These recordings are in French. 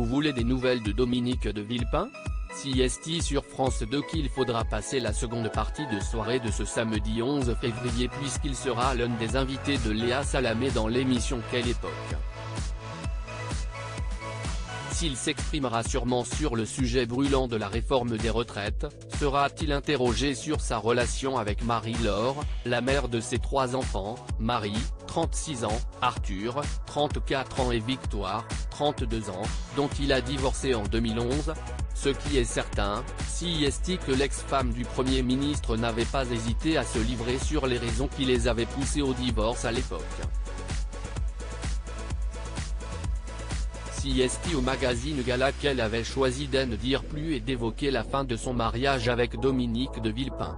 voulez des nouvelles de Dominique de Villepin? CST sur France 2 qu'il faudra passer la seconde partie de soirée de ce samedi 11 février puisqu'il sera l'un des invités de Léa Salamé dans l'émission Quelle époque. S'il s'exprimera sûrement sur le sujet brûlant de la réforme des retraites, sera-t-il interrogé sur sa relation avec Marie-Laure, la mère de ses 3 enfants, Marie, 36 ans, Arthur, 34 ans et Victoire, 32 ans, dont il a divorcé en 2011 ? Ce qui est certain, CST que l'ex-femme du Premier ministre n'avait pas hésité à se livrer sur les raisons qui les avaient poussés au divorce à l'époque. CST au magazine Gala qu'elle avait choisi d'en dire plus et d'évoquer la fin de son mariage avec Dominique de Villepin.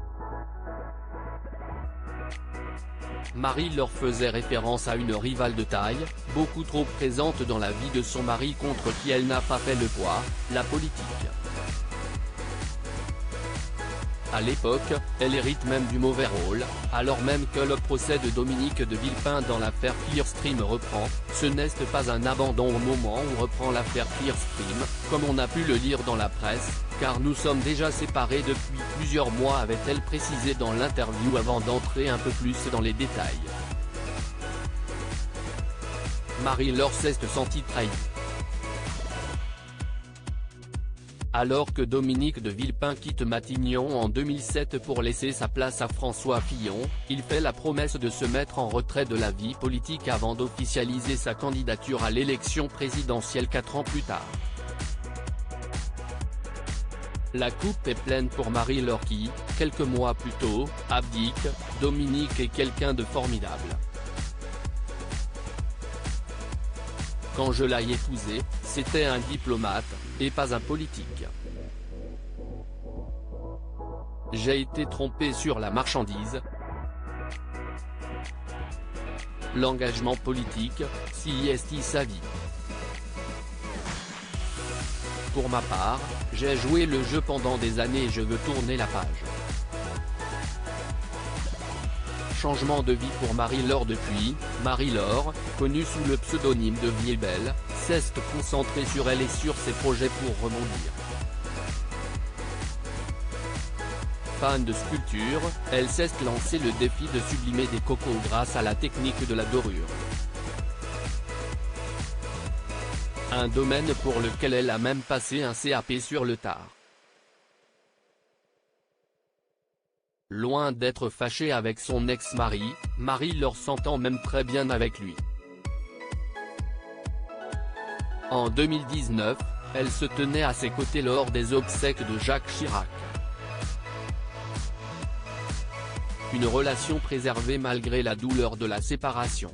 Marie-Laure faisait référence à une rivale de taille, beaucoup trop présente dans la vie de son mari contre qui elle n'a pas fait le poids, la politique. À l'époque, elle hérite même du mauvais rôle, alors même que le procès de Dominique de Villepin dans l'affaire Clearstream reprend, ce n'est pas un abandon au moment où reprend l'affaire Clearstream, comme on a pu le lire dans la presse, car nous sommes déjà séparés depuis plusieurs mois avait-elle précisé dans l'interview avant d'entrer un peu plus dans les détails. Marie-Laure s'est sentie trahie. Alors que Dominique de Villepin quitte Matignon en 2007 pour laisser sa place à François Fillon, il fait la promesse de se mettre en retrait de la vie politique avant d'officialiser sa candidature à l'élection présidentielle 4 ans plus tard. La coupe est pleine pour Marie-Laure qui, quelques mois plus tôt, abdique. Dominique est quelqu'un de formidable. Quand je l'ai épousé, c'était un diplomate, et pas un politique. J'ai été trompé sur la marchandise. L'engagement politique, CST sa vie. Pour ma part, j'ai joué le jeu pendant des années et je veux tourner la page. Changement de vie pour Marie-Laure depuis, Marie-Laure, connue sous le pseudonyme de Viebel, s'est concentrée sur elle et sur ses projets pour rebondir. Fan de sculpture, elle s'est lancé le défi de sublimer des cocos grâce à la technique de la dorure. Un domaine pour lequel elle a même passé un CAP sur le tard. Loin d'être fâchée avec son ex-mari, Marie-Laure s'entend même très bien avec lui. En 2019, elle se tenait à ses côtés lors des obsèques de Jacques Chirac. Une relation préservée malgré la douleur de la séparation.